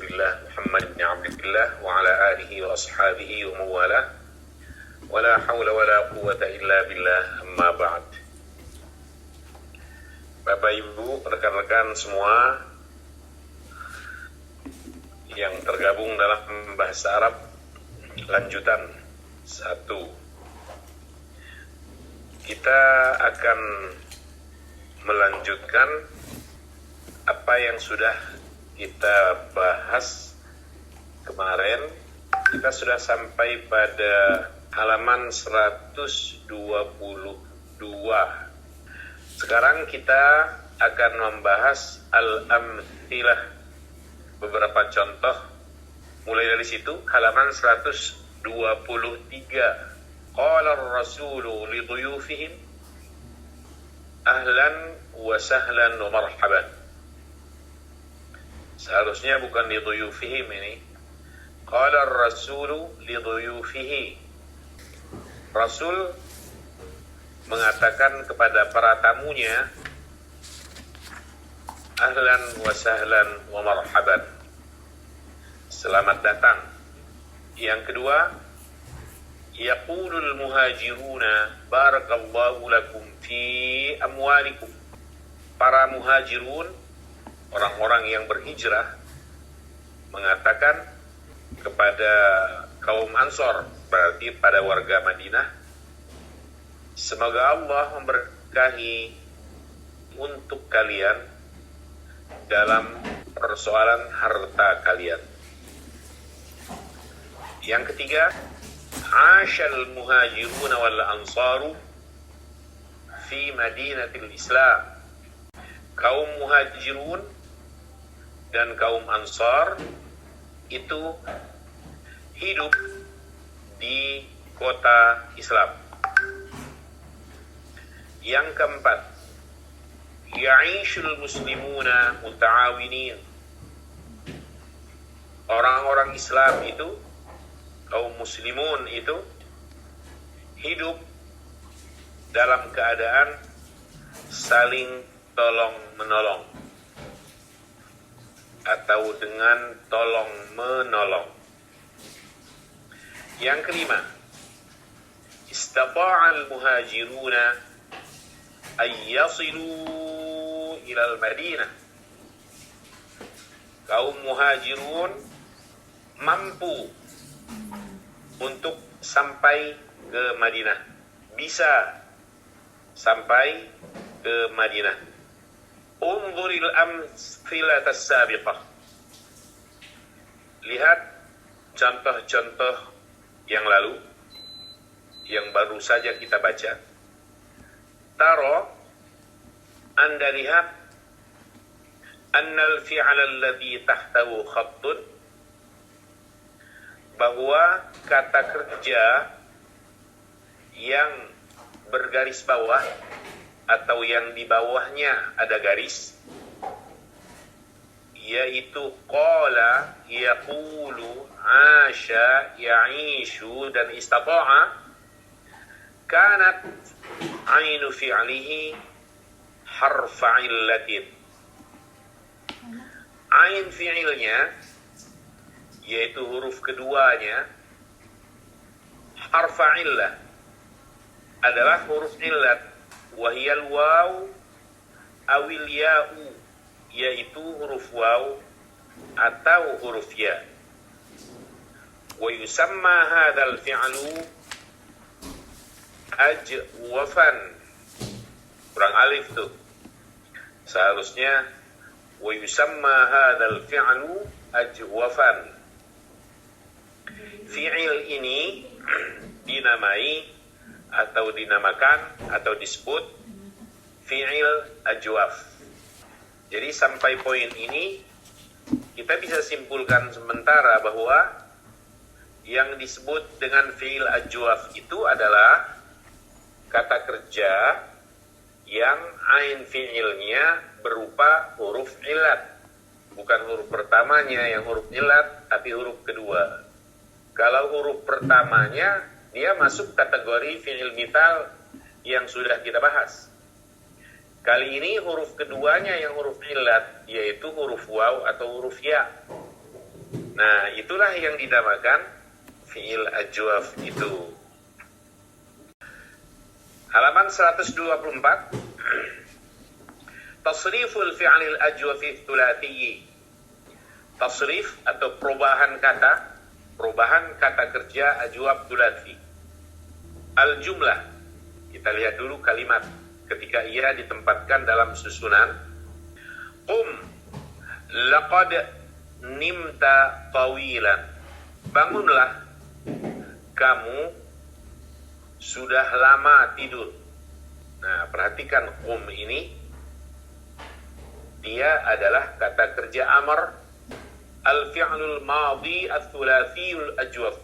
Rasulillah Muhammad bin Abdillah wa ala alihi wa ashabihi wa mawalah wa la hawla wa la quwwata illa billah, amma ba'd. Bapak Ibu, rekan-rekan semua yang tergabung dalam bahasa Arab lanjutan 1, kita akan melanjutkan apa yang sudah kita bahas kemarin. Kita sudah sampai pada halaman 122. Sekarang kita akan membahas al-amthilah, beberapa contoh. Mulai dari situ, halaman 123. Qala ar-rasulu li dhuyufihim ahlan wa sahlan wa marhaban. Seharusnya bukan li dhuyufihim ini. Qala ar-rasulu li dhuyufihi. Rasul mengatakan kepada para tamunya, ahlan wa sahlan wa marhaban, selamat datang. Yang kedua, yaqulul muhajiruna barakallahu lakum fi amwalikum. Para muhajirun, orang-orang yang berhijrah, mengatakan kepada kaum Ansor, berarti pada warga Madinah, semoga Allah memberkahi untuk kalian dalam persoalan harta kalian. Yang ketiga, Ashal muhajiruna wal ansaru fi madinatil Islam. Kaum muhajirun dan kaum ansar itu hidup di kota Islam. Yang keempat, ya'ishul muslimuna muta'awinin. Orang-orang Islam itu, kaum muslimun itu hidup dalam keadaan saling tolong-menolong atau dengan tolong-menolong. Yang kelima, istata'al muhajiruna ayyasilu ilal Madinah. Kaum muhajirun mampu untuk sampai ke Madinah, bisa sampai ke Madinah. Unzuril amthilat as-sabiqah. Lihat contoh-contoh yang lalu, yang baru saja kita baca. Taro, Anda lihat, annal fi'al alladhi tahtahu khattun, bahwa kata kerja yang bergaris bawah atau yang di bawahnya ada garis, yaitu qala, yaqulu, asha, ya'ishu dan istata'a, kanat ainu fi'lihi harfa illatin. Ain fi'ilnya, yaitu huruf keduanya, harfa illah, adalah huruf illat, wahiyal waw awil ya'u, yaitu huruf waw atau huruf ya. Wa yusamma hadzal fi'lu ajwafan. Kurang alif tuh. Seharusnya wa yusamma hadzal fi'lu ajwafan. Fi'il ini dinamai atau dinamakan atau disebut fi'il ajwaf. Jadi sampai poin ini kita bisa simpulkan sementara bahwa yang disebut dengan fi'il ajwaf itu adalah kata kerja yang ain fi'ilnya berupa huruf illat. Bukan huruf pertamanya yang huruf illat, tapi huruf kedua. Kalau huruf pertamanya, dia masuk kategori fi'il mithal yang sudah kita bahas. Kali ini huruf keduanya yang huruf illat, yaitu huruf waw atau huruf ya. Nah, itulah yang dinamakan fi'il ajwaf itu. Halaman 124. Tasriful fi'il ajwafi thulathiyyi. Tasrif atau perubahan kata kerja ajwaf thulathi. Al-jumlah. Kita lihat dulu kalimat ketika ia ditempatkan dalam susunan. Qum laqad nimta tawilan. Bangunlah, kamu sudah lama tidur. Nah, perhatikan qum ini, dia adalah kata kerja amr al-fi'lul madhi al-thulathiyul ajwaf,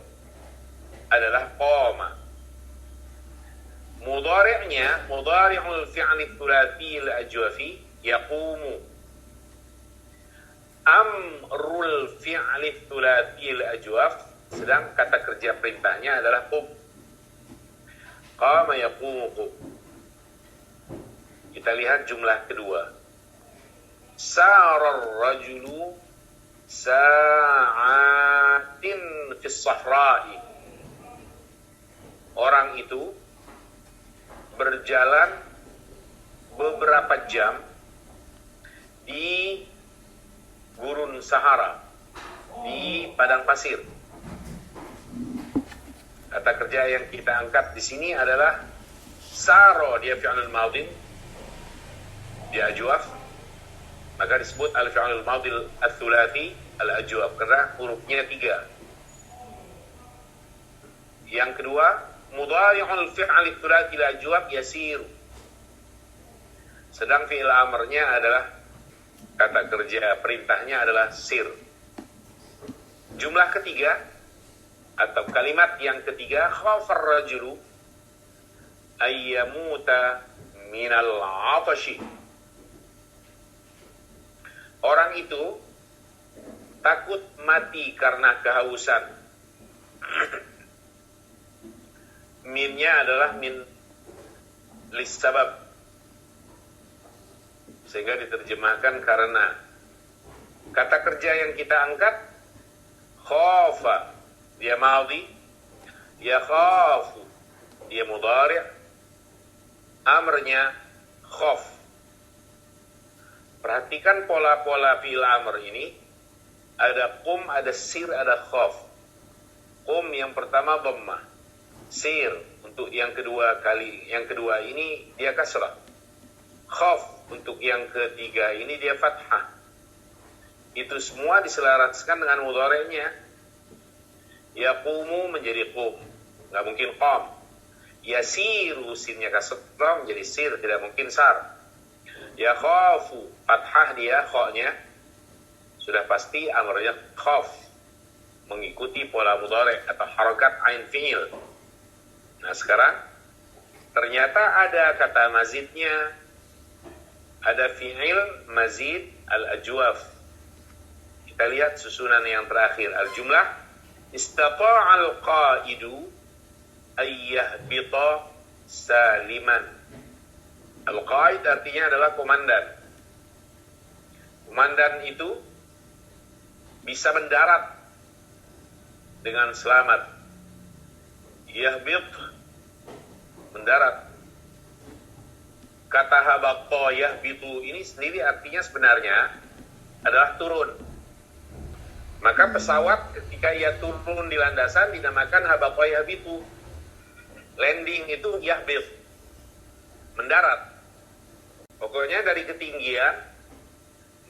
adalah qama. Mudhari'nya, mudhari'ul fi'li thulathiyul ajwafi, yaqumu. Amrul fi'li thulathiyul ajwaf, sedang kata kerja perintahnya adalah qum. Qama yaqumu qum. Kita lihat jumlah kedua. Sarar rajulu sa'atin fis sahra'i. Orang itu berjalan beberapa jam di gurun Sahara, di padang pasir. Kata kerja yang kita angkat di sini adalah saro, dia fi'lul madhi, dia ajwaf, maka disebut al-fi'lul madhi al-thulathi al-ajwaf karena hurufnya 3. Yang kedua, mudhari'ul fi'li thulathi al-ajwaf yasir. Sedang fi'il amrnya adalah kata kerja perintahnya adalah sir. Jumlah ketiga atau kalimat yang ketiga, khafar rajulu ayyamuta minal 'atashi. Orang itu takut mati karena kehausan. Minnya adalah min lissabab, sehingga diterjemahkan karena. Kata kerja yang kita angkat khafa, dia madhi, ya khafu, dia mudhari', amrnya khaf. Perhatikan pola-pola fi'il amr ini. Ada qum, ada sir, ada khaf. Qum yang pertama dhammah, sir untuk yang kedua ini dia kasrah, khaf untuk yang ketiga ini dia fathah. Itu semua diselaraskan dengan mudhari'nya. Yaqumu menjadi qum, nggak mungkin qam. Yasiru, sinnya kasrah menjadi sir, tidak mungkin sar. Ya khafu, fathah dia, kha-nya sudah pasti amrnya khaf, mengikuti pola mudhari' atau harakat ain fi'il. Nah, sekarang ternyata ada kata mazidnya, ada fi'il mazid al-ajwaf. Kita lihat susunan yang terakhir, al-jumlah. Istata'al qa'idu ayyahbita saliman. Al-qa'id artinya adalah komandan. Komandan itu bisa mendarat dengan selamat. Yahbit, mendarat. Kata habatta yahbitu ini sendiri artinya sebenarnya adalah turun. Maka pesawat ketika ia turun di landasan dinamakan habatta yahbitu. Landing itu yahbit, mendarat. Pokoknya dari ketinggian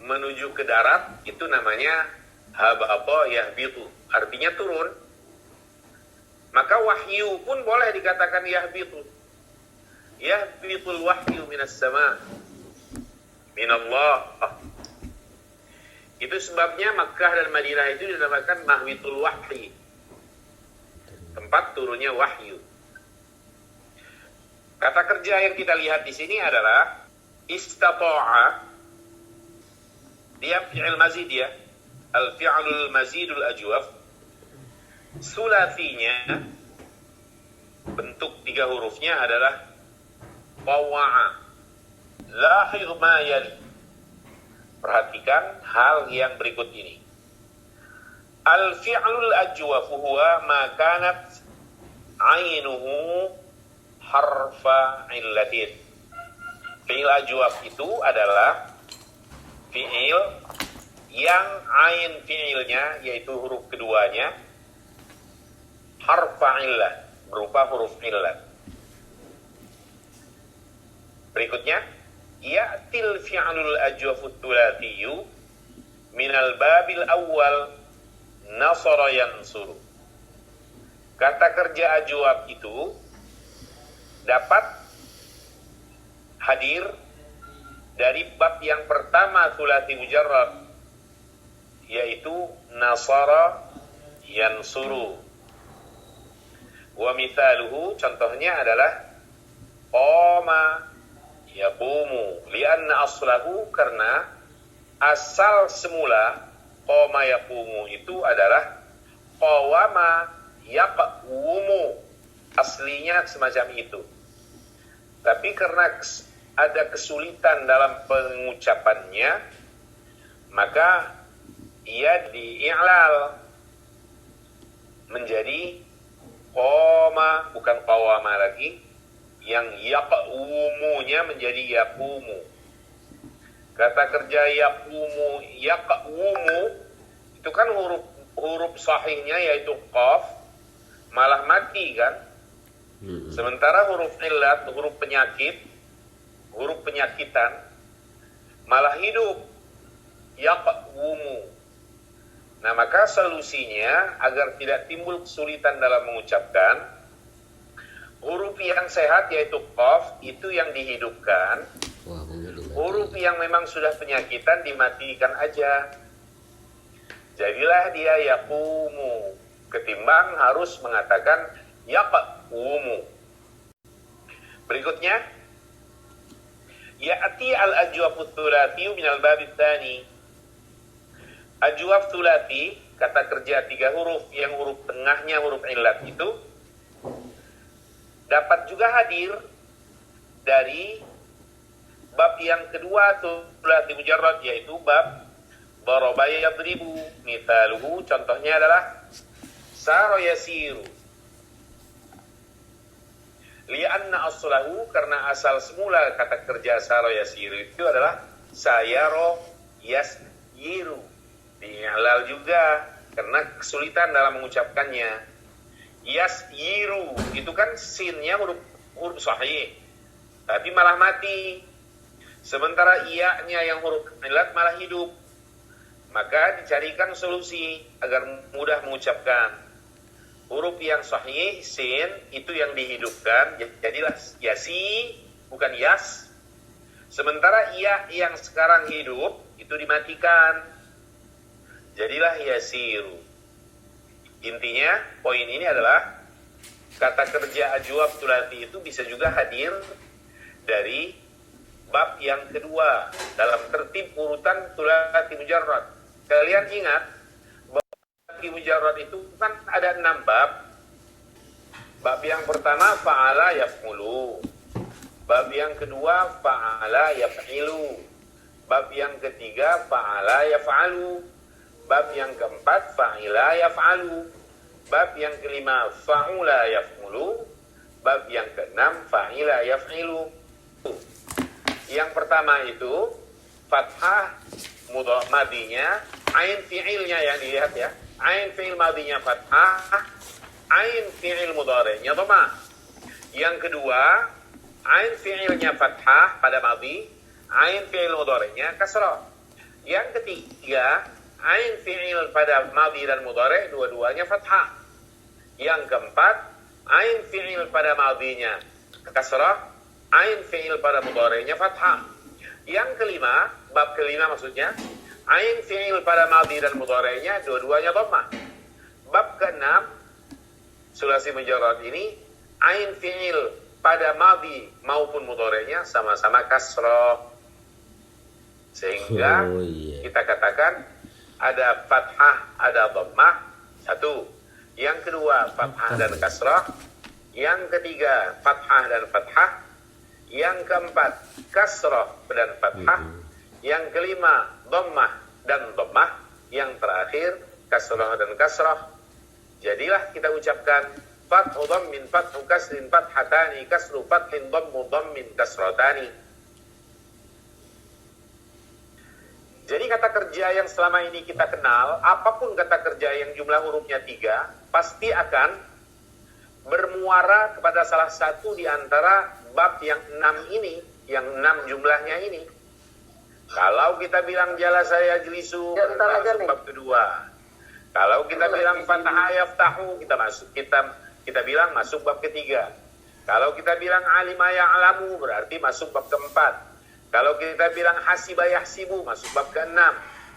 menuju ke darat itu namanya habatta yahbitu, artinya turun. Maka wahyu pun boleh dikatakan yahbitu. Yahbitul wahyu minas sama, minallah. Itu sebabnya Makkah dan Madinah itu dinamakan mahwitul wahyi, tempat turunnya wahyu. Kata kerja yang kita lihat di sini adalah istata'a, dia fi'il mazid ya, al-fi'lul mazidul ajwaf. Sulasinya, bentuk 3 hurufnya adalah tawa'a. Lahir ma yali. Perhatikan hal yang berikut ini. Al-fi'lul ajwaf huwa ma kanat ainuhu harfa illatin. Fi'il ajwaf itu adalah fi'il yang ain fi'ilnya, yaitu huruf keduanya, harfa illah, berupa huruf illat. Berikutnya, ya'til fi'lul ajwafut thulathiyu minal babil awal nasara yansuru. Kata kerja ajwaf itu dapat hadir dari bab yang pertama thulathi mujarrad, yaitu nasara yansuru. Wa mithaluhu, contohnya adalah qama yaqumu, lianna aslahu, karena asal semula qama yaqumu itu adalah qawama yaqumu, aslinya semacam itu. Tapi karena ada kesulitan dalam pengucapannya, maka ia di'i'lal menjadi qoma, bukan qawama lagi, yang yaqumunya menjadi yaqumu. Kata kerja yaqumu, yaqumu itu kan huruf sahihnya yaitu qaf malah mati kan. Sementara huruf illat, huruf penyakitan malah hidup, yaqumu. Nah, maka solusinya agar tidak timbul kesulitan dalam mengucapkan, huruf yang sehat yaitu qaf itu yang dihidupkan. Huruf yang memang sudah penyakitan dimatikan aja. Jadilah dia yaqumu, ketimbang harus mengatakan yaqumu. Berikutnya, ya'ti al-ajwafut thulathiyu minal babit tsani. Ajwaf thulathi, kata kerja 3 huruf yang huruf tengahnya huruf illat itu dapat juga hadir dari bab yang kedua thulathi mujarrad, yaitu bab daraba yadribu. Mithaluhu, contohnya adalah sara yasiru, lianna aslahu, karena asal semula kata kerja sara yasiru itu adalah sayaro yasyiru. Di'lal juga karena kesulitan dalam mengucapkannya. Yasyiru itu kan sinnya huruf sahih, tapi malah mati. Sementara iya-nya yang huruf illat malah hidup. Maka dicarikan solusi agar mudah mengucapkan. Huruf yang sahih, sin, itu yang dihidupkan, jadilah yasi, bukan yas. Sementara iya yang sekarang hidup, itu dimatikan, jadilah yasiru. Intinya, poin ini adalah kata kerja ajwaf thulathi itu bisa juga hadir dari bab yang kedua dalam tertib urutan thulathi mujarrad. Kalian ingat, bab thulathi mujarrad itu kan ada 6 bab. Bab yang pertama fa'ala yaf'ulu. Bab yang kedua fa'ala yaf'ilu. Bab yang ketiga fa'ala yaf'alu. Bab yang keempat fa'ila yaf'alu. Bab yang kelima fa'ula yaf'ulu. Bab yang keenam fa'ila yaf'ilu. Yang pertama itu fathah madinya, ain fi'ilnya yang dilihat ya. Ain fi'il madinya fathah, ain fi'il mudhari'nya dhamma. Yang kedua, ain fi'ilnya fathah pada madi, ain fi'il mudhari'nya kasrah. Yang ketiga, ain fi'il pada madi dan mudhari' dua-duanya fathah. Yang keempat, ain fi'il pada madinya kasrah, ain fi'il pada mudhari'nya fathah. Yang kelima, bab kelima maksudnya, ain fi'il pada madi dan mudhari'nya dua-duanya dhammah. Bab keenam, sulasi mujarrad ini, ain fi'il pada madi maupun mudhari'nya sama-sama kasrah. Sehingga kita katakan ada fathah, ada dhammah, satu. Yang kedua, fathah dan kasrah. Yang ketiga, fathah dan fathah. Yang keempat, kasrah dan fathah. Yang kelima, dhammah dan dhammah. Yang terakhir, kasrah dan kasrah. Jadilah kita ucapkan fathu dhammin fathu kasrin fathatani kasru fathin dhammu dhammin kasratani. Jadi kata kerja yang selama ini kita kenal, apapun kata kerja yang jumlah hurufnya 3, pasti akan bermuara kepada salah satu di antara bab yang 6 ini, yang 6 jumlahnya ini. Kalau kita bilang jalasa yajlisu, masuk bab kedua. Kalau kita bilang fataha yaftahu, kita bilang masuk bab ketiga. Kalau kita bilang alima ya'lamu, berarti masuk bab keempat. Kalau kita bilang hasiba yahsibu, masuk bab ke-6.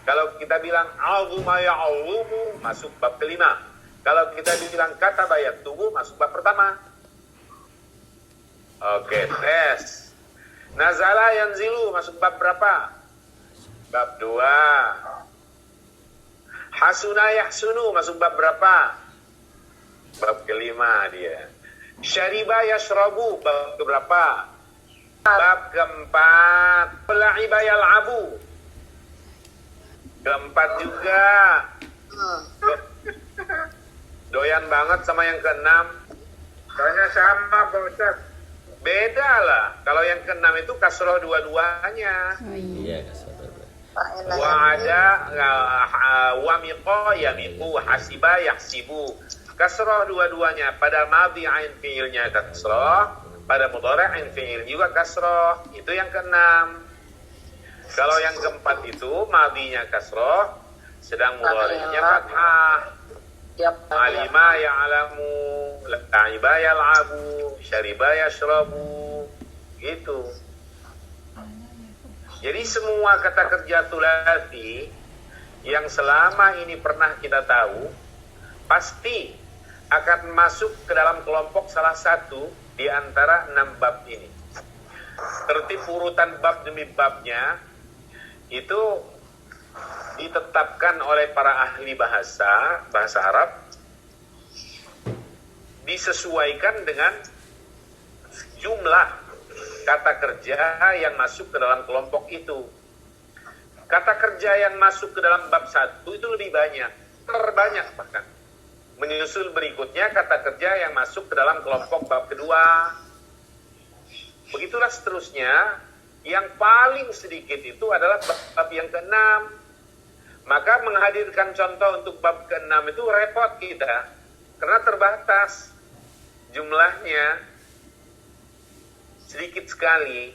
Kalau kita bilang azuma ya'alumu, masuk bab ke-5. Kalau kita bilang kataba yaktubu, masuk bab pertama. Oke, tes. Nazala yanzilu, masuk bab berapa? Bab 2. Hasuna yahsunu, masuk bab berapa? Bab ke-5 dia. Syariba yashrabu, bab ke berapa? Bab keempat. La'iba yal'abu, keempat juga. Doyan banget sama yang ke-6. Soalnya sama Pak Ustaz. Beda lah. Kalau yang ke-6 itu kasroh dua-duanya. Iya, kasroh dua-duanya. Wa'ada wamiqo yamiqu hasiba yahsibu. Kasroh dua-duanya. Pada madhi ain fi'ilnya kasroh, pada mudhari' ain fi'il juga kasroh. Itu yang ke-6. Kalau yang ke-4 itu madhinya kasroh, sedang mudhari'nya fathah. Alima ya'lamu, la'iba yal'abu, syariba yashrabu. Gitu. Jadi semua kata kerja thulathi yang selama ini pernah kita tahu pasti akan masuk ke dalam kelompok salah satu di antara 6 bab ini. Tertib urutan bab demi babnya itu ditetapkan oleh para ahli bahasa Arab, disesuaikan dengan jumlah kata kerja yang masuk ke dalam kelompok itu. Kata kerja yang masuk ke dalam bab 1 itu lebih banyak, terbanyak bahkan. Menyusul berikutnya kata kerja yang masuk ke dalam kelompok bab kedua. Begitulah seterusnya. Yang paling sedikit itu adalah bab yang ke-6. Maka menghadirkan contoh untuk bab ke-6 itu repot kita. Karena terbatas jumlahnya. Sedikit sekali.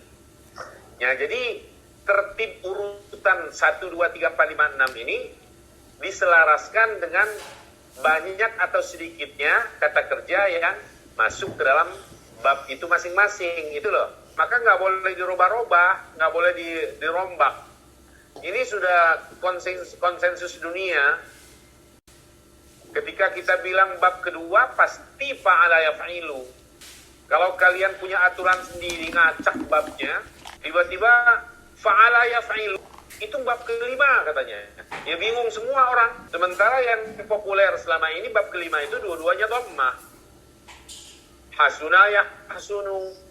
Ya, jadi tertib urutan 1, 2, 3, 4, 5, 6 ini diselaraskan dengan banyak atau sedikitnya kata kerja yang masuk ke dalam bab itu masing-masing. Itu loh. Maka nggak boleh dirubah-rubah, nggak boleh dirombak. Ini sudah konsensus dunia. Ketika kita bilang bab kedua, pasti fa'ala yaf'ilu. Kalau kalian punya aturan sendiri, ngacak babnya, tiba-tiba fa'ala yaf'ilu. Itu bab kelima katanya. Ya bingung semua orang. Sementara yang populer selama ini bab kelima itu dua-duanya dhammah. Hasuna yahsunu.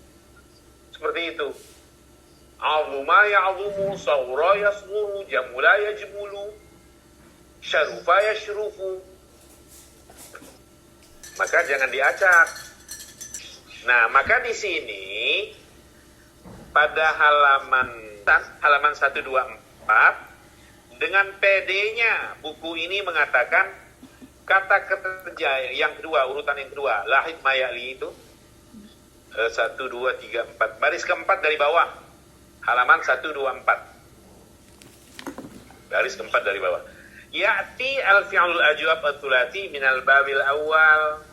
Seperti itu. Azuma ya'zumu, sawra yasghuru, jamula yajmulu, syarufa yashrufu. Maka jangan diacak. Nah, maka di sini pada halaman 124 dengan PD-nya buku ini mengatakan kata kerja yang kedua, urutan yang kedua, lahid mayali itu 1, 2, 3, 4. Baris keempat dari bawah. Halaman 124. Baris keempat dari bawah. Ya'ti al-fi'lul ajwab at-thulathi minal babil awal.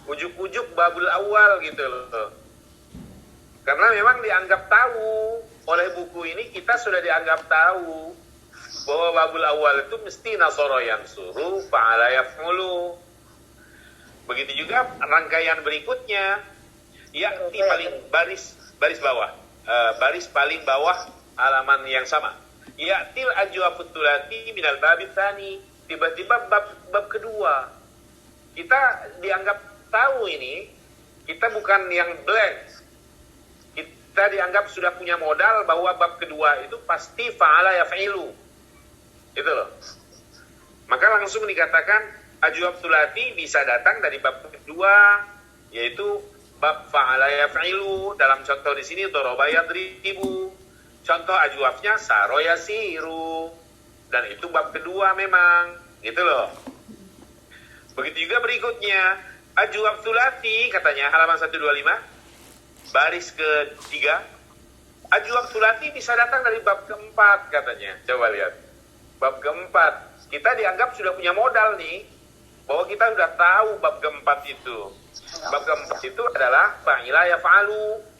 Ujuk-ujuk babul awal gitu loh. Karena memang dianggap tahu oleh buku ini, kita sudah dianggap tahu bahwa babul awal itu mesti nasara yansuru fa'ala yaf'ulu. Begitu juga rangkaian berikutnya. Ya'ti paling baris bawah. Baris paling bawah halaman yang sama. Ya'til ajwafut thulathi minal babit tsani. Tiba-tiba bab kedua. Kita dianggap tahu ini, kita bukan yang blank. Kita dianggap sudah punya modal bahwa bab kedua itu pasti fa'ala yaf'ilu. Itu loh. Maka langsung dikatakan ajwab thulathi bisa datang dari bab kedua, yaitu bab fa'ala yaf'ilu. Dalam contoh di sini daraba yadribu. Contoh ajwabnya saro yasiru. Dan itu bab kedua memang, gitu loh. Begitu juga berikutnya, ajwab thulathi katanya halaman 125, baris ketiga. Ajwab thulathi bisa datang dari bab keempat katanya. Coba lihat. Bab keempat. Kita dianggap sudah punya modal nih, bahwa kita sudah tahu bab keempat itu. Bab keempat itu adalah fa'ila yaf'alu.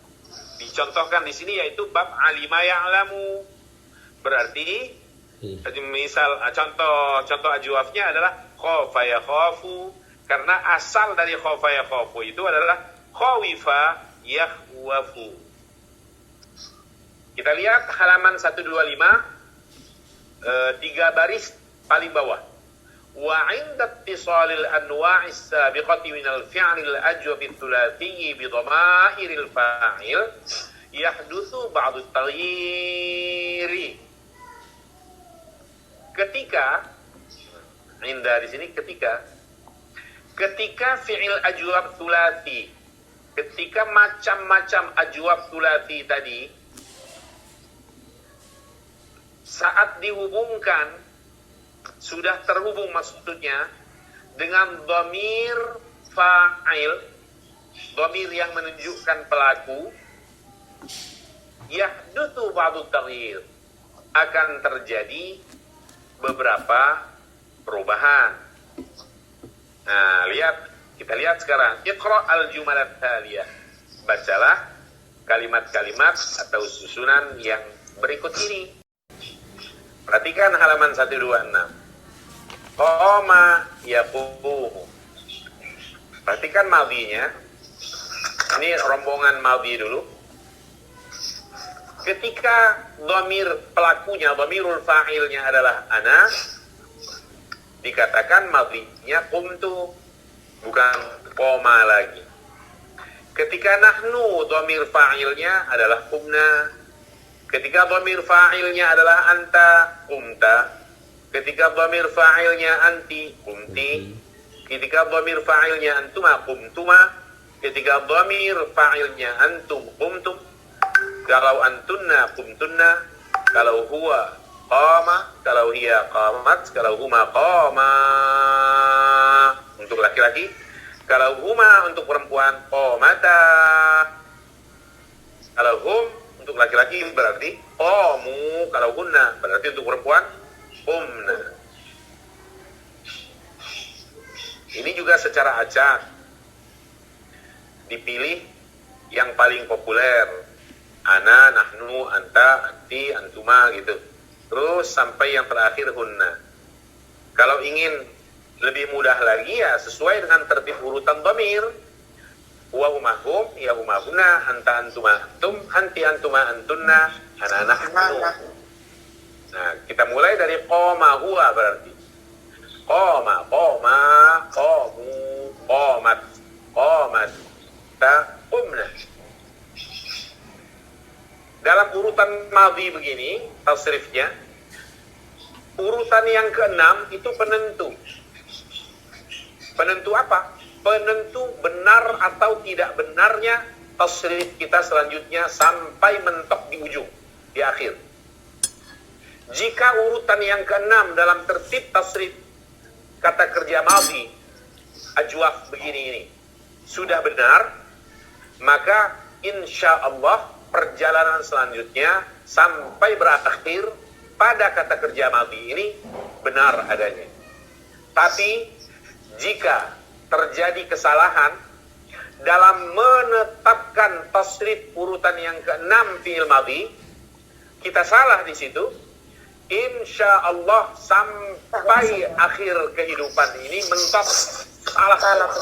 Dicontohkan di sini yaitu bab alima ya'lamu. Berarti misal contoh ajwafnya adalah khofa yakhafu, karena asal dari khofa yakhafu itu adalah khawifa yakhwafu. Kita lihat halaman 125, 3 baris paling bawah. Wa 'inda ittisalil anwa'is sabiqati minal fi'lil ajwabi thulathi bi dhamairil fa'il yahdutsu ba'du taghyiri. Ketika indah di sini ketika fi'il ajwab thulathi, ketika macam-macam ajwab thulathi tadi saat dihubungkan, sudah terhubung maksudnya dengan dhamir fa'il, dhamir yang menunjukkan pelaku, yahdutsu ba'du taghyir, akan terjadi beberapa perubahan. Nah, kita lihat sekarang. Iqra al-jumalat thaliyah. Bacalah kalimat-kalimat atau susunan yang berikut ini. Perhatikan halaman 126. Qama yaqumu. Perhatikan madhinya. Ini rombongan madhi dulu. Ketika dhamir pelakunya, dhamirul fa'ilnya adalah ana, dikatakan madhinya qumtu, bukan qoma lagi. Ketika nahnu, dhamir fa'ilnya adalah qumna. Ketika dhamir fa'ilnya adalah anta, qumta. Ketika dhamir fa'ilnya anti, qumti. Ketika dhamir fa'ilnya antuma, qumtuma. Ketika dhamir fa'ilnya antum, qumtum. Kalau antunna, qumtunna. Kalau huwa, qama. Kalau hiya, qamat. Kalau huma, qama. Untuk laki-laki. Kalau huma untuk perempuan, qamata. Kalau hum untuk laki-laki berarti qamu. Kalau hunna berarti untuk perempuan, qumna. Ini juga secara acak. Dipilih yang paling populer. Ana, nahnu, anta, anti, antuma gitu. Terus sampai yang terakhir hunna. Kalau ingin lebih mudah lagi ya sesuai dengan tertib urutan dhamir. Huwa humahum, ya humahuna, anta antuma antum, anti antuma antunna, ana nahnu. Nah, kita mulai dari qoma huwa berarti. Qoma, qoma, qamu, qamat, qamat, ta, qumna. Dalam urutan madhi begini, tasrifnya, urutan yang ke-6 itu penentu. Penentu apa? Penentu benar atau tidak benarnya tasrif kita selanjutnya sampai mentok di ujung, di akhir. Jika urutan yang ke-6 dalam tertib tasrif kata kerja madhi, ajwaf begini ini, sudah benar, maka insya Allah perjalanan selanjutnya sampai berakhir pada kata kerja madhi ini benar adanya. Tapi jika terjadi kesalahan dalam menetapkan tasrif urutan yang ke-6 fi'il madhi, kita salah di situ, insya Allah sampai akhir kehidupan ini mentok salah.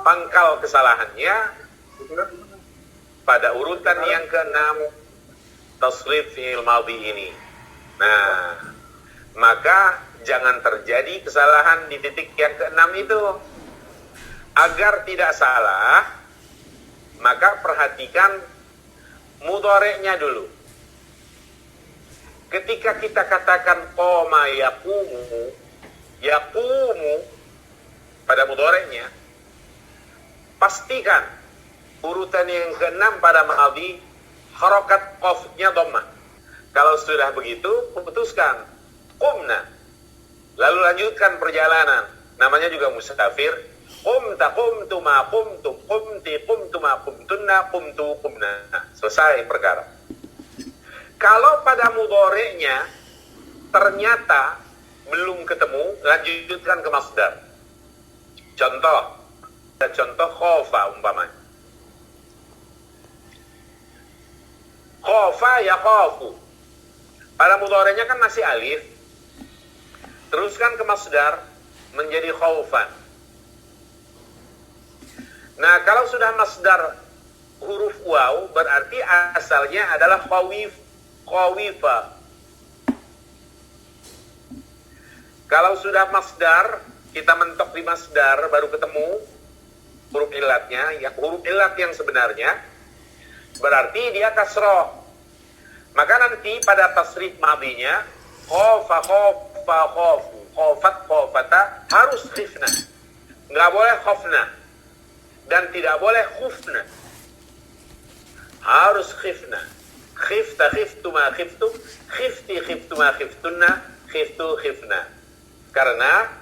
Pangkal kesalahannya pada urutan yang ke-6 tasrif fi'il madhi ini. Nah, maka jangan terjadi kesalahan di titik yang ke-6 itu. Agar tidak salah, maka perhatikan mudhari'nya dulu. ketika kita katakan qoma yaqumu, yaqumu pada mudhari'nya, pastikan urutan yang keenam pada madhi harokat qafnya dhammah. Kalau sudah begitu, putuskan qumna, lalu lanjutkan perjalanan, namanya juga musafir. Qumta qumtu ma qumtum, qumti qumtu ma qumtunna, qumtu qumna. Selesai perkara. Kalau pada mudhari'nya ternyata belum ketemu, lanjutkan ke masdar. Contoh khofa umpamanya. Khofa ya khofu. Pada mudhari'nya kan masih alif. Teruskan ke masdar menjadi khaufan. Nah, kalau sudah masdar huruf waw, berarti asalnya adalah khawifa. Kalau sudah masdar, kita mentok di masdar, baru ketemu huruf ilatnya, ya, huruf ilat yang sebenarnya, berarti dia kasroh. Maka nanti pada tasrif madhinya, khofa, khofa, khofu, khofat, khofata, harus khifna. Nggak boleh khofna. Dan tidak boleh khufna. Harus khifna. Khifta, khiftu ma khiftum, khifti, khiftu ma khiftunna, khiftu, khifna. Karena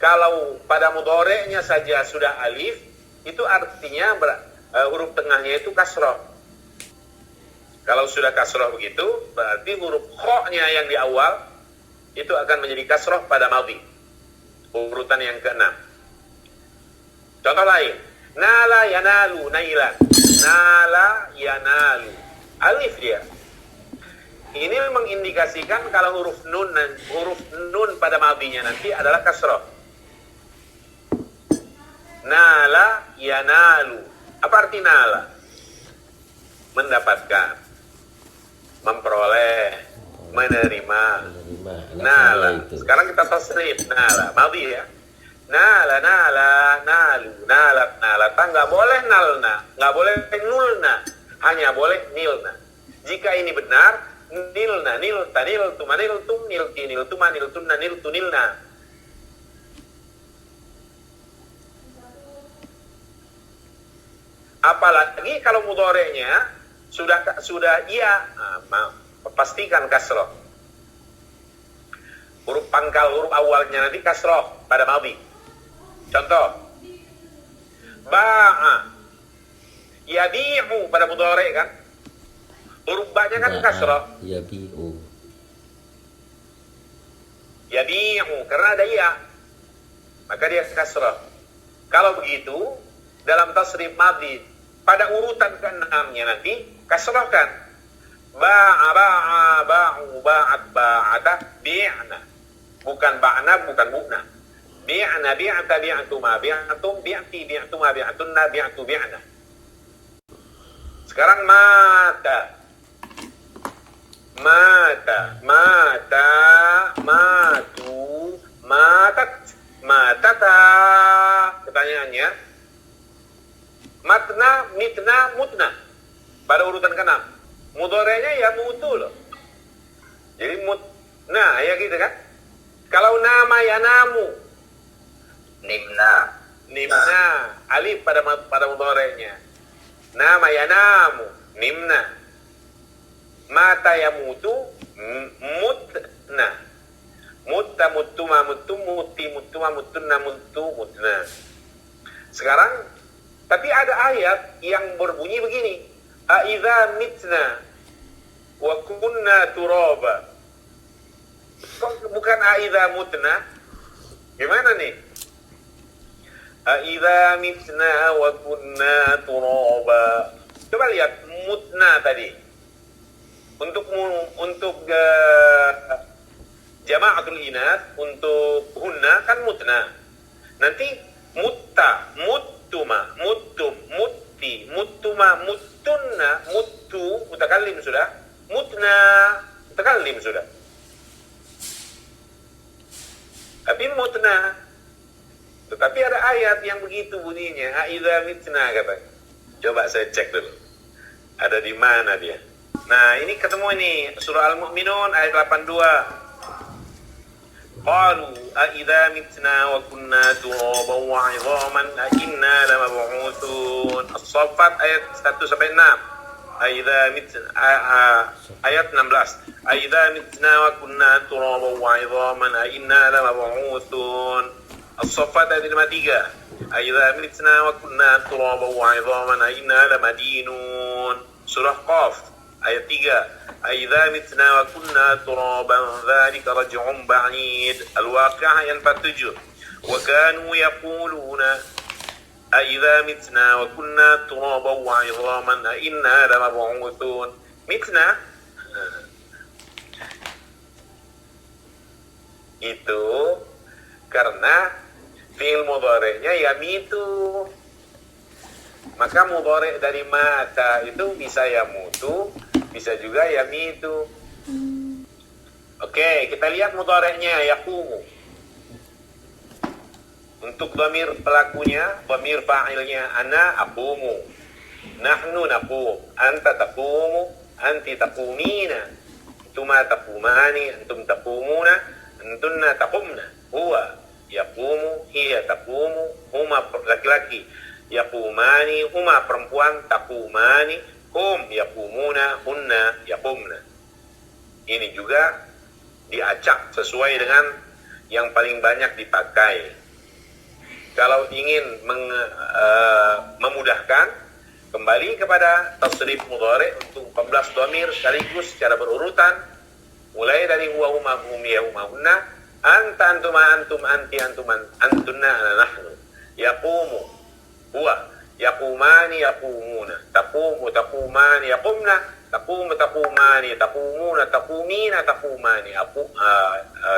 kalau pada mudhari'nya saja sudah alif, itu artinya huruf tengahnya itu kasroh. Kalau sudah kasroh begitu, berarti huruf kho-nya yang di awal itu akan menjadi kasroh pada madhi. Urutan yang keenam. Contoh lain. Nala yanalu nailan. Nala yanalu. Alif dia. Ini mengindikasikan kalau huruf nun pada madhinya nanti adalah kasroh. Nala yanalu. Apa arti nala? Mendapatkan, memperoleh, menerima. Nala. Sekarang kita tasrif nala. Madhi ya. Nala, nala, nalu, nalat, nalata. Nggak boleh nalna, nggak boleh nulna, hanya boleh nilna. Jika ini benar, nilna, nilta, niltuma, niltum, nilti, niltuma, niltunna, niltu, nilna. Apalagi kalau mudhari'nya sudah iya, pastikan kasroh. Huruf pangkal, huruf awalnya nanti kasroh pada madhi. Contoh, ba'a, yabi'u pada mudhari' kan, huruf ba-nya kan kasroh. Yabi'u, karena ada ya, maka dia kasroh. Kalau begitu, dalam tasrif madhi pada urutan ke-6-nya nanti kasrohkan. Ba'a, ba'a, ba'u, ba'at, ba'ata, bi'na. Bukan ba'na, bukan bu'na. Bi'na, bi'ata, bi'atuma, bi'atum, bi'ati, bi'atuma, bi'atunna, bi'atu, bi'na. Sekarang mata. Mata, mata, matu, matat, matata. Pertanyaannya, matna, mitna, mutna. Pada urutan ke-6. Mudhari'nya ya mutu loh. Jadi mutna, ya gitu kan? Kalau nama ya namu. Nimna, alif pada mudhari'nya. Nama ya namu, nimna. Mata ya mutu, mutna. Mutta, mutuma, mutum, muti, mutuma, mutunna, mutu, mutna. Sekarang, tapi ada ayat yang berbunyi begini. Aidza mitna wa kunna turaba. Kok bukan aidza mutna? Gimana nih? Aidza mitna wa kunna turaba. Coba lihat mutna tadi. Untuk jama'atul inath, untuk hunna kan mutna. Nanti mutta, muttuma, muttum, mutti, muttuma, muttunna, muttu, mutakallim sudah. Mutna, mutakallim sudah. Tapi mutna. Tetapi ada ayat yang begitu bunyinya, aidza mitna katanya. Coba saya cek dulu. Ada di mana dia? Nah, ini ketemu ini surah Al-Mu'minun ayat 82. Qalu a-idza mitna wa kunna turaban wa 'idhaman a inna lamab'utsun. As-Saffat ayat 1 sampai 6. Aidza mitna ayat 16. Aidza mitna wa kunna turaban wa 'idhaman a inna lamab'utsun. As-Saffat ayat 53. Aidza mitna wa kunna turaban wa 'idhaman a inna lamadinun. Surah Qaf ayat 3. Aidza mitna wa kunna turaban dzalika raj'un ba'id. Al-Waqi'ah ayat 47. Wa kanu yaquluna aidza mitna wa kunna turaban wa 'idhaman a inna lamab'utsun. Mitna itu karena fi'il mudhari'nya yamitu. Maka mudhari' dari mata itu bisa yamutu, bisa juga yamitu. Oke, kita lihat mudhari'nya yaqumu. Untuk dhamir pelakunya, dhamir fa'ilnya ana aqumu, nahnu naqum, anta taqumu, anti taqumina, antuma taqumani, antum taqumuna, antunna taqumna. Huwa yaqumu, hiya taqumu, huma laki-laki, yaqumani, huma perempuan, taqumani, hum yaqumuna, hunna yaqumna. Ini juga diacak sesuai dengan yang paling banyak dipakai. Kalau ingin memudahkan, kembali kepada tasrif mudhari' untuk 14 dhamir sekaligus secara berurutan, mulai dari huwa huma hum ya huma hunna, anta antuma antum anti antum antunna ana nahnu, yaqumu huwa, yaqumani yaqumuna, taqumu taqumani yaqumna, taqumu taqumani taqumuna taqumina taqumani,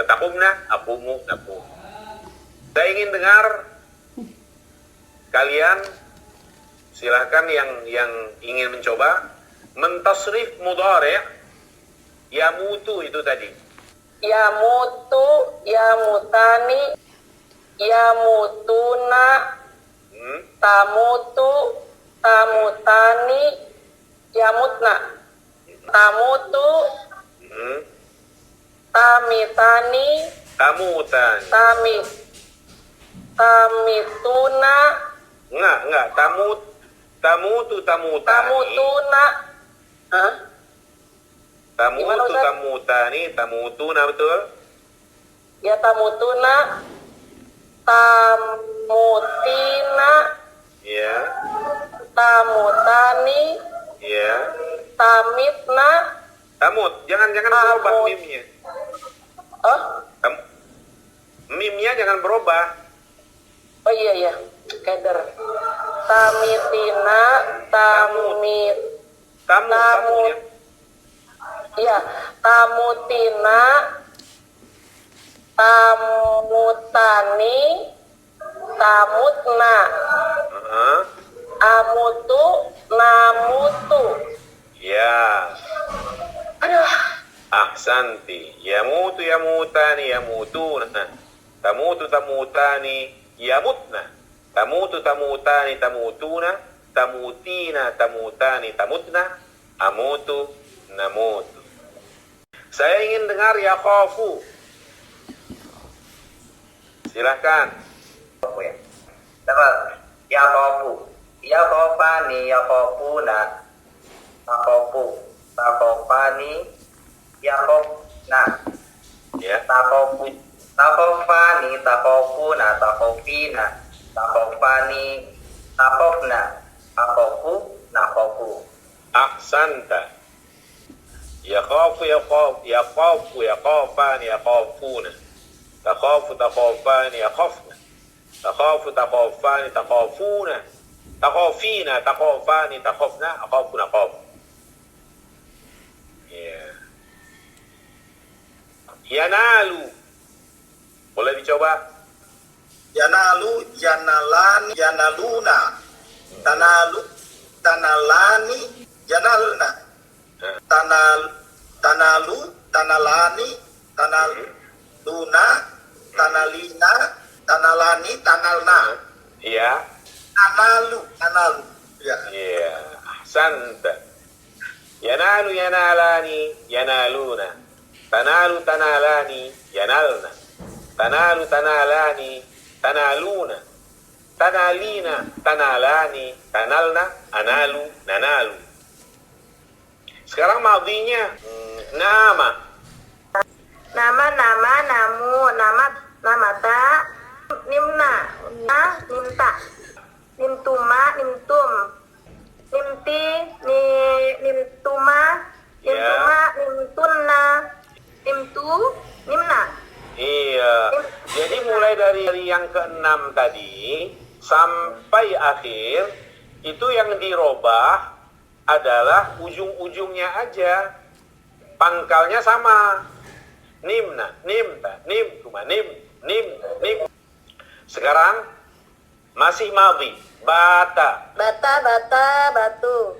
taqumna aqumu naqum. Saya ingin dengar kalian, silahkan yang ingin mencoba mentasrif mudhari' yamutu itu tadi. Yamutu, yamutani, yamutuna, tamutu, tamutani, yamutna, tamutu, tamitani, Tamutani. tamituna, Enggak, tamutu tamutani. tamutuna. Hah? Gimana, Tamutu Ustaz? tamutani, tamutuna, betul? Ya tamutuna, tamutina, Ya, tamutani, ya. tamitna. Tamut, jangan berubah Tamut. mimnya. Oh, Mimnya jangan berubah. oh iya, keder. Tamitina, tamit, Tamu ya. ya, tamutina, tamutani, tamutna, Heeh. amutu, namutu. Ya. Aduh, Ahsanti. Yamutu yamutani yamutuna. Tamutu tamutani yamutna. Tamutu tamutani tamutuna. Tamutina tamutani tamutna. Amutu namutu. Saya ingin dengar yakhafu. Silahkan. Yakobu, Yakofani, Yakofuna, Takofu, Takofani, Yakofna, Ya. Takofu, Takofani, Takofuna, Takofina, Takofani, Takofna, Takofu, Nakofu. Ahsanta. Yakhafu yakhafani yakhafuna. Takhafu takhafani yakhafna. Takhafu takhafani takhafuna. Takhafina takhafani takhafna. Akhafu nakhafu. Ya. Yanalu. Boleh dicoba? Yanalu, yanalan, yanaluna, tanalani, yanalna, tanalu, tanalani, tanaluna, tanalina, tanalani, tanalna, Iya. tanalu, ya. Iya. Ahsanta. Yanalu yanalani yanaluna. Tanalu tanalani yanalna. Tanalu tanalani tanaluna. Tanalina tanalani tanalna analu nanalu. Sekarang madhinya nama. Nama, nama, namu, namata, nimna, nimta, nimtuma, nimtum, nimti, nimtuma, nimtunna, nimtu, nimna. Iya. Jadi mulai dari yang ke-6 tadi sampai akhir itu yang dirobah adalah ujung-ujungnya aja. Pangkalnya sama. Nimna, nimta, nimtuma, nim. Sekarang masih madhi. Bata. Bata, batu.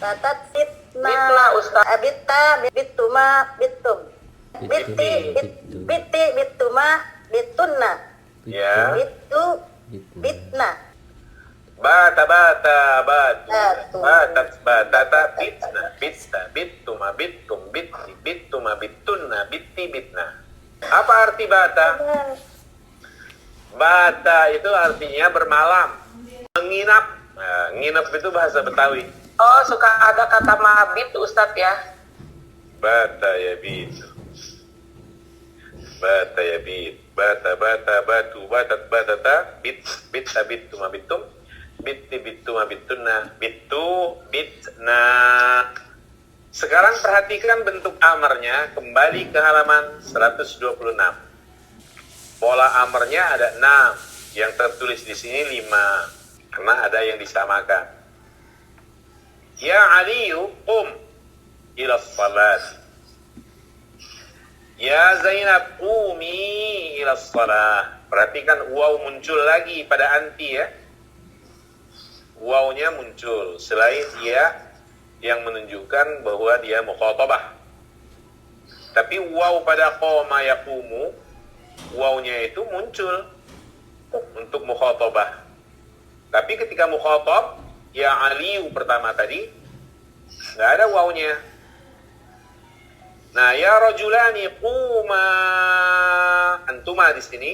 Batat, Bitna, Ustaz. Bitta, bittuma, bittum. Bitti, bittuma, bittunna. Ya. Bittu, bitna. Bata, batu. Batu. Batata, bitna, bitta, bittuma, bittum, bitti, bittuma, bittunna, bitti, bitna. Apa arti bata? Bata itu artinya bermalam, menginap. Nah, nginap itu bahasa Betawi. Oh, suka ada kata mabit, Ustadz ya? Bata ya bit. Bata ya bit. Bata, batu, batat, batata, bit, bitta, bittuma, bittum, bitti, bittuma, bittunna, bittu, bitna. Sekarang perhatikan bentuk amarnya, kembali ke halaman 126. Pola amarnya ada 6, yang tertulis di sini 5, karena ada yang disamakan. Ya Aliyu, qum ila salat. Ya Zainab, qumi ila salat. Perhatikan waw muncul lagi pada anti ya. Wawnya muncul selain dia yang menunjukkan bahwa dia mukhatabah. Tapi waw pada qoma yaqumu, wawnya itu muncul untuk mukhatabah. Tapi ketika mukhatab, ya Aliyu pertama tadi nggak ada wawnya. Nah, ya rajulani quma antuma di sini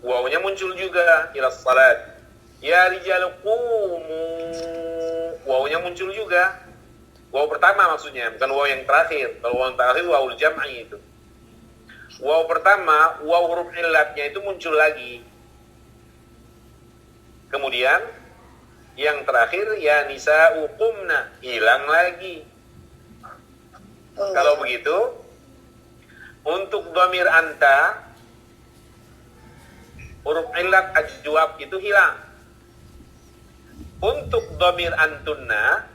wawnya muncul juga ila salat. Ya rijal qumu wawnya muncul juga. Waw pertama maksudnya, bukan waw yang terakhir. Kalau waw yang terakhir wawul jam'i itu. Waw pertama, waw huruf illatnya itu muncul lagi. Kemudian yang terakhir ya nisa'u qumna, hilang lagi. Kalau begitu, untuk dhamir anta, huruf illat ajwab itu hilang. Untuk dhamir antunna,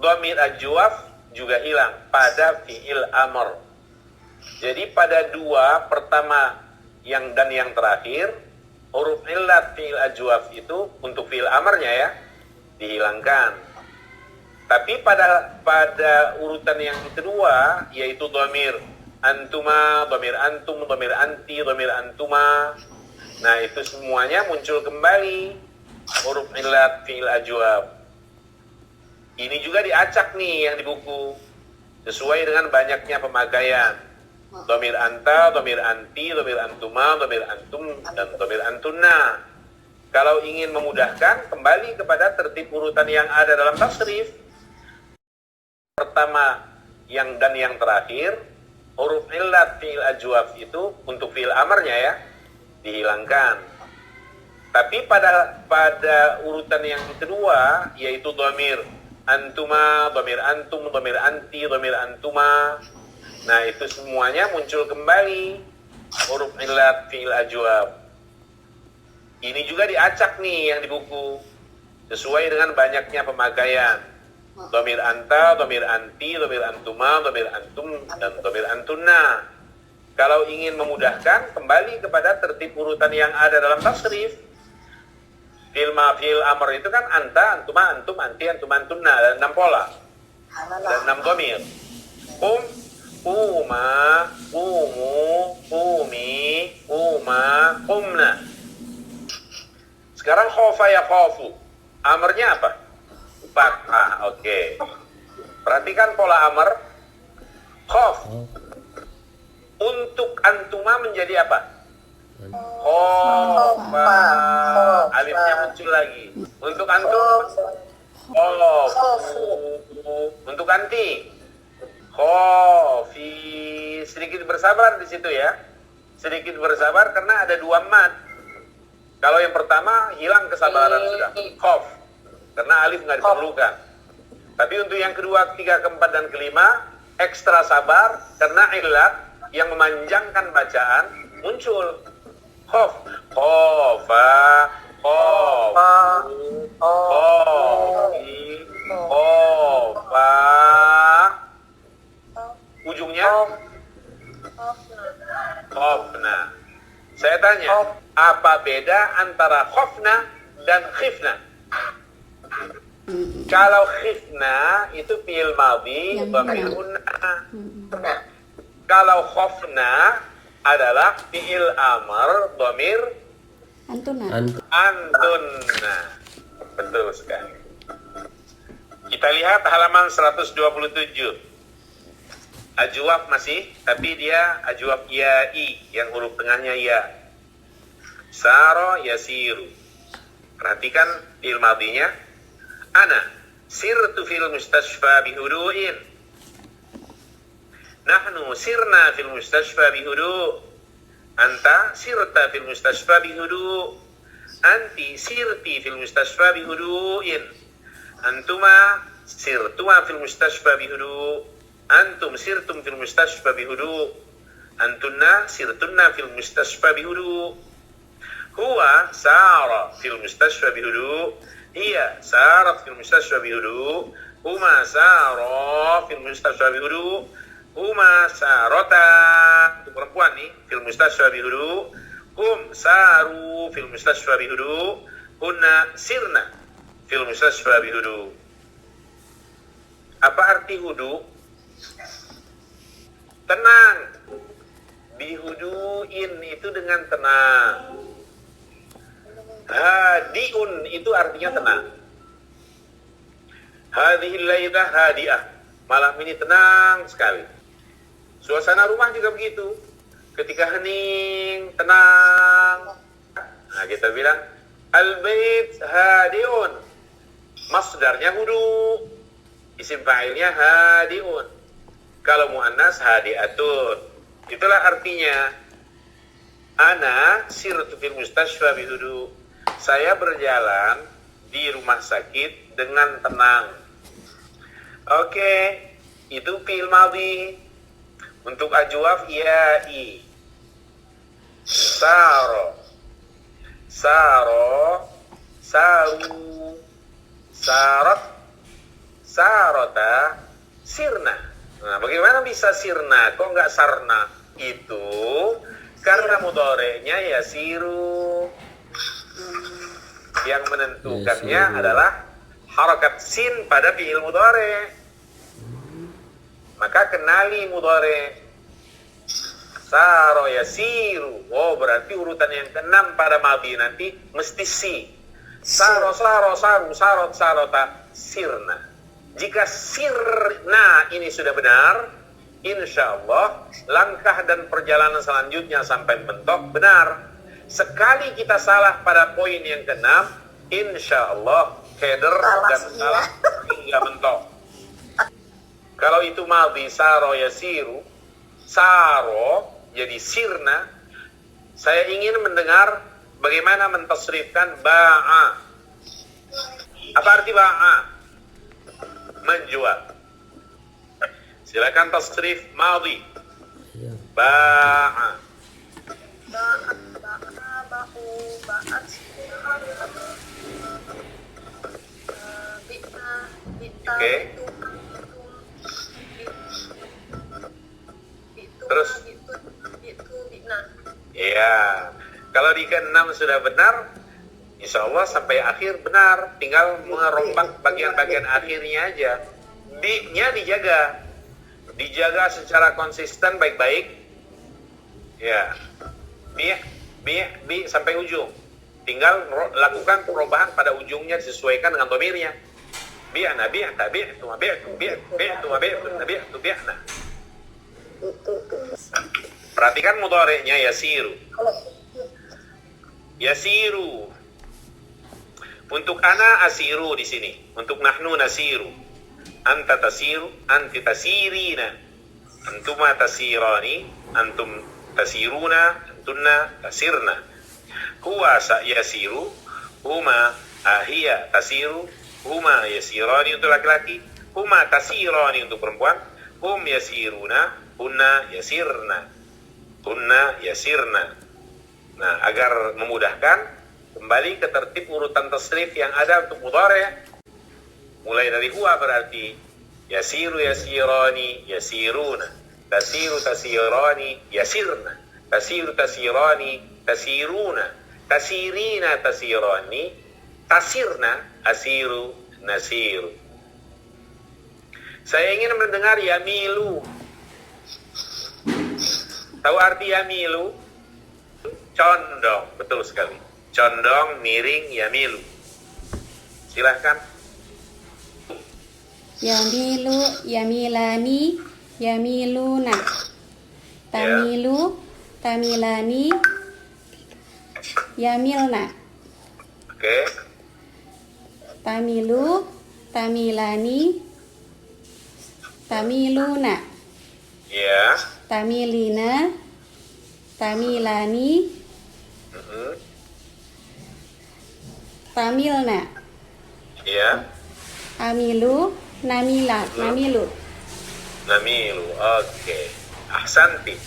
dhamir ajwab juga hilang pada fi'il amr. Jadi pada dua pertama yang dan yang terakhir, huruf illat fi'il ajwab itu untuk fi'il amarnya ya dihilangkan. Tapi pada urutan yang kedua yaitu dhamir antuma, dhamir antum, dhamir anti, dhamir antuma. Nah, itu semuanya muncul kembali huruf illat fi'il ajwab. Ini juga diacak nih yang di buku sesuai dengan banyaknya pemakaian. Dhamir anta, dhamir anti, dhamir antuma, dhamir antum, dan dhamir antunna. Kalau ingin memudahkan, kembali kepada tertib urutan yang ada dalam tasrif. Pertama yang dan yang terakhir, huruf illat fi'il ajwab itu untuk fi'il amarnya ya dihilangkan. Tapi pada urutan yang kedua yaitu dhamir antuma, dhamir antum, dhamir anti, dhamir antuma. Nah, itu semuanya muncul kembali huruf illat fi'il ajwab. Ini juga diacak nih yang di buku sesuai dengan banyaknya pemakaian. Dhamir anta, dhamir anti, dhamir antuma, dhamir antum, dan dhamir antunna. Kalau ingin memudahkan, kembali kepada tertib urutan yang ada dalam tasrif. Fi'il amr itu kan anta, antuma, antum, anti, antum, antunna. Ada 6 pola. Ada 6 dhamir. Qum, quma, qumu, qumi, quma, qumna. Sekarang khofa ya khofu. Amarnya apa? Fathah, oke. Perhatikan pola amar. Khof. Untuk antuma menjadi apa? Khofa. Alifnya muncul lagi. Untuk antum. Khofu. Untuk anti. Khofi. Sedikit bersabar di situ ya. Sedikit bersabar karena ada dua mad. Kalau yang pertama hilang kesabaran sudah. Khof. Karena alif nggak diperlukan. Tapi untuk yang kedua, ketiga, keempat, dan kelima, ekstra sabar karena ilat yang memanjangkan bacaan muncul. Khof. Khofa. Khofu. Khofi. Khofa. Ujungnya khofna. Saya tanya, apa beda antara khofna dan khifna? Kalau khifna itu fi'il madhi dhamir unna. Kalau khofna adalah fi'il amr dhamir antunna. Betul sekali. Kita lihat halaman 127. Ajwaf masih, tapi dia ajwaf ya'i, yang huruf tengahnya ya. Saro yasiru. Perhatikan fi'il madhinya. Ana sirtu fil mustashfa bihudu'in. Nahnu sirna fil mustashfa bihudu'. Anta sirta fil mustashfa bihudu'. Anti sirti fil mustashfa bihudu'in. Antuma sirtuma fil mustashfa bihudu'. Antum sirtum fil mustashfa bihudu'. Antunna sirtunna fil mustashfa bihudu'. Huwa sara fil mustashfa bihudu'. Hiya sarat fil mustashfa bihudu'. Huma sara fil mustashfa bihudu'. Huma sarata, itu perempuan nih, fil mustashfa bihudu'. Hum saru fil mustashfa bihudu'. Hunna sirna fil mustashfa bihudu'. Apa arti hudu? Tenang. Bihudu'in itu dengan tenang. Hadi'un itu artinya tenang. Hadhil lailah hadi'ah. Malam ini tenang sekali. Suasana rumah juga begitu. Ketika hening, tenang. Nah, kita bilang al-bait hadi'un. Masdarnya hudu. Isim fa'ilnya hadi'un. Kalau muannas hadi'atun. Itulah artinya. Ana sirtu fil mustashfa bihudu. Saya berjalan di rumah sakit dengan tenang. Oke, itu fi'il madhi. Untuk ajwaf ya'i. Saro. Saro. Saru. Sarat. Sarota. Sirna. Nah, bagaimana bisa sirna? Kok nggak sarna? Itu karena mudhari'nya yasiru. Yang menentukannya adalah harakat sin pada fi'il mudhari'. Maka kenali mudhari'. Saro yasiru. Oh, berarti urutan yang ke-6 pada madhi nanti mesti si. Saro, saro, saru, sarot, sarota, sirna. Jika sirna ini sudah benar, insya Allah langkah dan perjalanan selanjutnya sampai mentok benar. Sekali kita salah pada poin yang ke-6, insya Allah keder dan salah hingga mentok. Kalau itu madhi saro yasiru, saro jadi sirna. Saya ingin mendengar bagaimana mentasrifkan ba'a. Apa arti ba'a? Menjual. Silakan tasrif madhi. Ba'a. Ba'u, ba'at, bita, Oke. Terus? Iya. Kalau di ke-6 sudah benar, insya Allah sampai akhir benar. Tinggal mengerompak bagian-bagian akhirnya aja. Bi-nya dijaga. Dijaga secara konsisten baik-baik. Ya. Bi sampai ujung. Tinggal lakukan perubahan pada ujungnya disesuaikan dengan dhamirnya. Bi'na, bi'ta, bi'tu, bi'tu, bi'tu, bi'tu, bi'na. Perhatikan mudhari'nya yasiru. Yasiru. Untuk ana asiru di sini. Untuk nahnu nasiru. Anta tasiru, anti tasirina. Antuma tasirani, antum tasiruna, antunna tasirna. Huwa yasiru, huma hiya tasiru, huma yasirani untuk laki-laki, huma tasirani untuk perempuan, hum yasiruna, hunna yasirna, hunna yasirna. Nah, agar memudahkan, kembali ke tertib urutan tasrif yang ada untuk mudhari'. Mulai dari huwa berarti yasiru yasirani yasiruna, tasiru tasirani yasirna, tasiru tasirani tasiruna, tasirina tasirani, tasirna asiru nasiru. Saya ingin mendengar yamilu. Tahu arti yamilu? Condong, betul sekali. Condong, miring, yamilu. Silahkan. Yamilu, yamilani, yamiluna. Tamilu, tamilani, yamilna. Oke. Tamilu, tamilani, tamiluna. Ya. Tamilina, tamilani, tamilna. Ya. Amilu, namilu. Namilu. Oke. Ahsanti.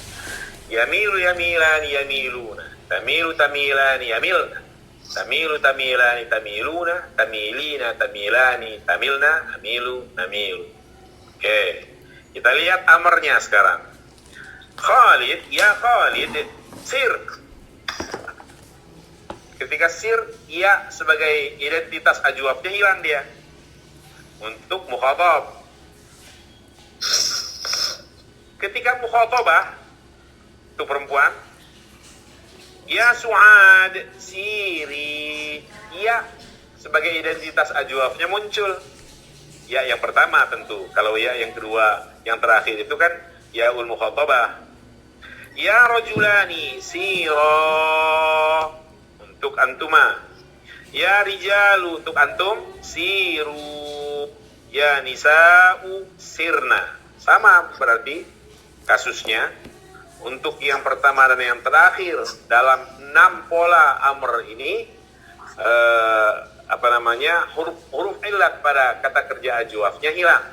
Yamilu yamilani yamiluna. Tamilu tamilani yamilna. Tamilu tamilani tamiluna. Tamilina tamilani tamilna. Amilu namilu. Oke. Kita lihat amarnya sekarang. Khalid, ya Khalid, sir. Ketika sir, ya sebagai identitas ajwabnya hilang dia. Untuk mukhatab. Ketika mukhatabah, itu perempuan, ya Su'ad, siri, ya sebagai identitas ajwabnya muncul. Ya yang pertama tentu. Kalau ya yang kedua, yang terakhir itu kan ya ul mukhatabah. Ya rajulani sira untuk antuma. Ya rijalu untuk antum siru. Ya nisa'u sirna. Sama berarti kasusnya. Untuk yang pertama dan yang terakhir dalam 6 pola amr ini huruf illat pada kata kerja ajwafnya hilang.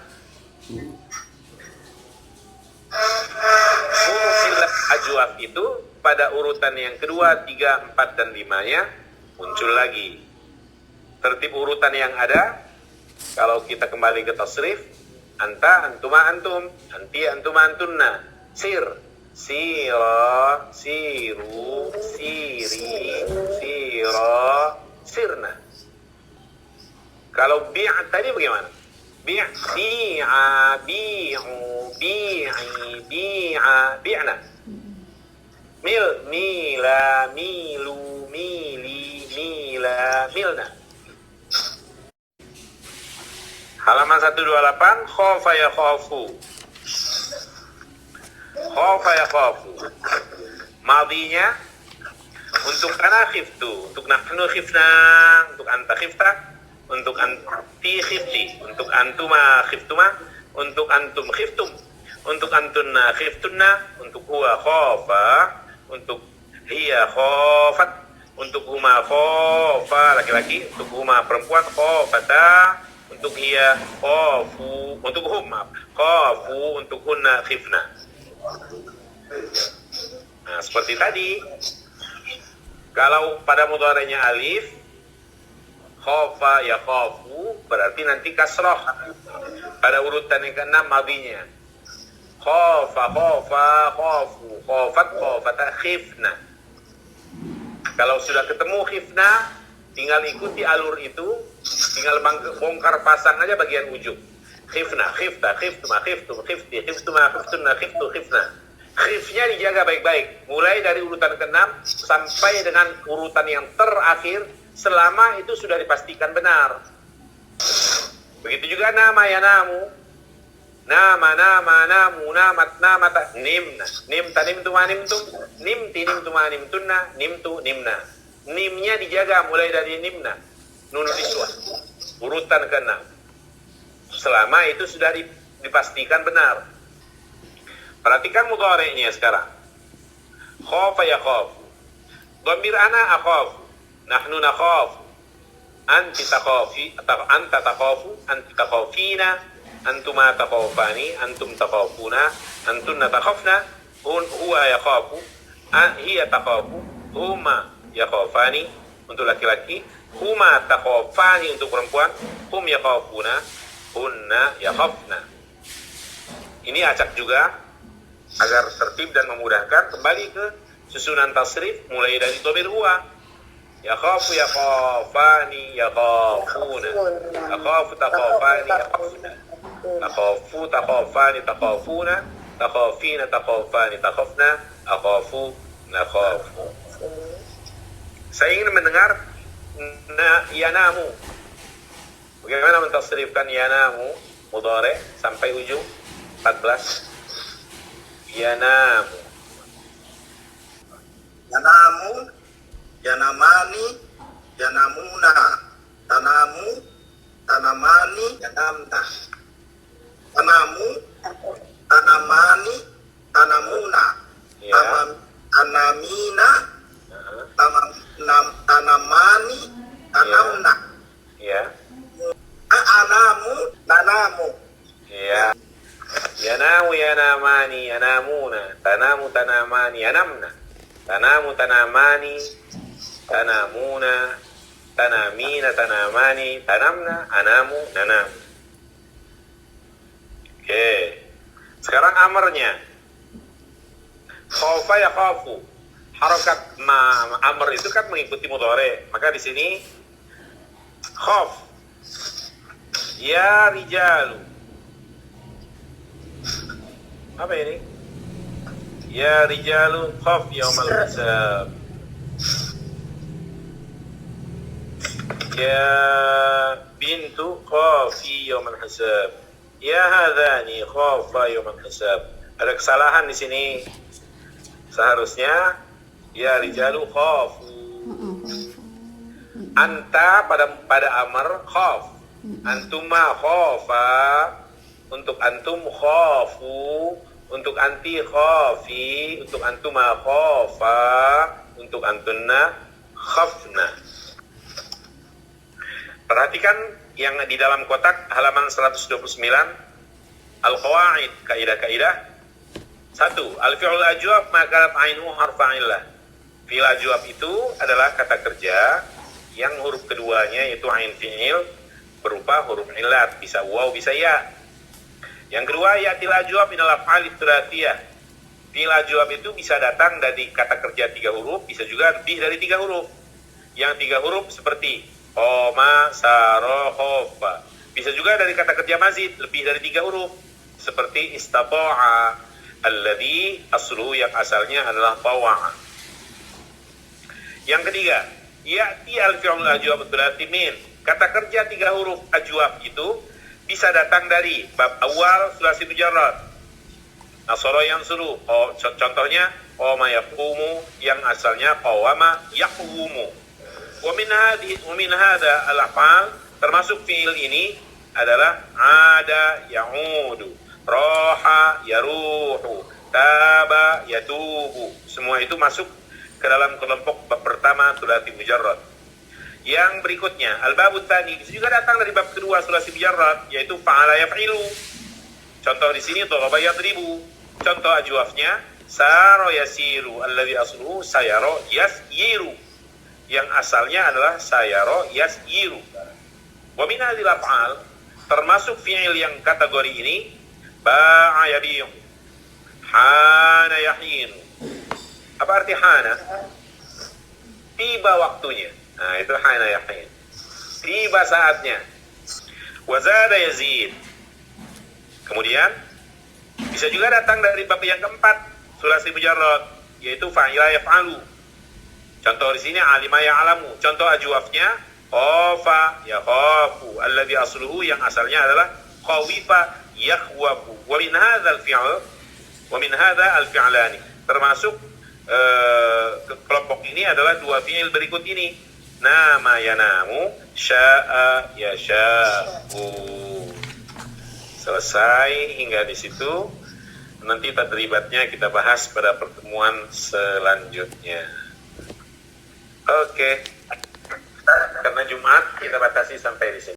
Huruf illat ajwaf itu pada urutan yang kedua, 3, 4 dan 5-nya muncul lagi. Tertib urutan yang ada, kalau kita kembali ke tasrif, anta, antuma, antum, anti, antuma, antunna, sir, sira, siru, siri, sira, sirna. Kalau bi' tadi bagaimana? Bi', bi'a, bi'u, bi'i, bi'a, bi'na. Mil, mila, milu, mili, mila, milna. Halaman 128, khofa ya khofu. Khofa ya khofu. Madinya untuk ana khiftu, untuk nahnu khifna, untuk anta khifta, untuk anti khifti, untuk antuma khiftuma, untuk antum khiftum, untuk antunna khiftunna, untuk huwa khofa, untuk hiya khofat, untuk huma khofa laki-laki, untuk huma perempuan khofata, untuk hiya khofu, untuk huma khofu, untuk hunna khifna. Nah, seperti tadi. Kalau pada mudhari'nya alif, khofa ya khofu, berarti nanti kasrah. Pada urutan yang ke-6 madinya. Khofa, khofa, khofu, khofat, khofata, khifna. Kalau sudah ketemu khifna, tinggal ikuti alur itu, tinggal bongkar pasang aja bagian ujung. Khifna, khifta, khiftuma, khiftum, khifti, khiftuma, khiftunna, khiftu, khifna. Khifnya dijaga baik-baik, mulai dari urutan ke-6 sampai dengan urutan yang terakhir, selama itu sudah dipastikan benar. Begitu juga nama yanamu. Nama, namu, namat, namata, nimna. Nimta, nimtu, manimtum. Nimti, nimtu, manimtunna. Nimtu, nimna. Nimnya dijaga mulai dari nimna. Nun niswah. Urutan ke-6. Selama itu sudah dipastikan benar. Perhatikan mudhari'nya sekarang. Khafa yakhafu. Dhamir ana akhafu. Nahnu nakhafu. Anti takhafi atau anta takhafu, anti takhafina, antuma takhafani, antum takhafuna, antunna takhafna, huwa yakhafu, hiya takhafu, huma yakhafani untuk laki-laki, huma takhafani untuk perempuan, hum yakhafuna, hunna yakhafna. Ini acak juga agar tertib dan memudahkan. Kembali ke susunan tasrif mulai dari dhamir huwa. Yakhafu yakhafani yakhafuna, yakhafu takhafani yakhafuna, takhafu takhafani takhafuna, takhafina takhafani takhafna, akhafu nakhafu. Saya ingin mendengar yanamu. Bagaimana mentasrifkan yanamu mudhari sampai ujung 14? Yanamu. Yanamu, yanamani, yanamuna, tanamu, tanamani, yanamna. Tanamu, tanamani, tanamuna. Ya. Tanamina, tanamani, tanamna. Ya. Anamu, tanamu. Ya. Yanamu, yanamani, yanamuna. Tanamu, tanamani, yanamna. Tanamu, tanamani, tanamuna. Tanamina, tanamani, tanamna. Anamu, nanamu. Oke. Sekarang amarnya. Khawfa yakhafu. Harokat amr itu kan mengikuti mudhari. Maka di sini khaf. Ya rijalu. Apa ini? Ya rijalu khaf yaumal hisab. Ya bintu khafi yaumal hisab. Ya hadani khafa yaumal hisab. Ada kesalahan di sini. Seharusnya ya rijalu khafu. Anta pada amar khaf. Antuma khafa. Untuk antum khafu, untuk anti khafi, untuk antuma khafa, untuk antunna khafna. Perhatikan yang di dalam kotak halaman 129 al-qawaid, kaidah-kaidah. 1. Al-fi'ul ajwab maka ainuhu harfa illah. Fi'il ajwab itu adalah kata kerja yang huruf keduanya yaitu ain fi'il berupa huruf illat, bisa waw bisa ya. Yang kedua, yatil ajwab adalah fa'il thulathiyah. Fi'il ajwab itu bisa datang dari kata kerja 3 huruf, bisa juga lebih dari 3 huruf. Yang 3 huruf seperti qoma, sara, khofa. Bisa juga dari kata kerja mazid, lebih dari 3 huruf. Seperti istata'a, alladhi asluhu yang asalnya adalah tawa'a. Yang ketiga, ya'ti al-fi'ul ajwab thulathi min. Kata kerja 3 huruf ajwab itu bisa datang dari bab awal sulasi mujarrad. Nasara yansuru. Contohnya qama yaqumu yang asalnya qawama yaqumu. Wa min hadha al-af'al termasuk fi'il ini adalah ada ya'udu, roha yaruhu, taba yatubu. Semua itu masuk ke dalam kelompok bab pertama sulasi mujarrad. Yang berikutnya, al-babut tsani bisa juga datang dari bab kedua sulasi mujarrad yaitu fa'ala yaf'ilu. Contoh di sini daraba yadribu. Contoh ajwafnya sara yasiru alladhi asluhu sayara yasyiru. Yang asalnya adalah sayara yasyiru. Wa min hadhil af'al termasuk fi'il yang kategori ini ba'a yabi'u, hana yahinu. Apa arti hana? Tiba waktunya. Nah, itu hana yahin. Tiba saatnya. Wazada yazid. Kemudian bisa juga datang dari bab yang keempat, sulasi mujarrad, yaitu fa'ila yaf'alu. Contoh di sini alima ya'lamu. Contoh ajwafnya Khafa yakhafu, alladhi asluhu yang asalnya adalah khawifa yakhwafu. Wa min hadza al-fi'lani. Termasuk kelompok ini adalah dua fi'il berikut ini. Nama yanamu, sya'a yasha'u. Selesai hingga di situ. Nanti tadribatnya kita bahas pada pertemuan selanjutnya. Oke. Karena Jumat kita batasi sampai di sini.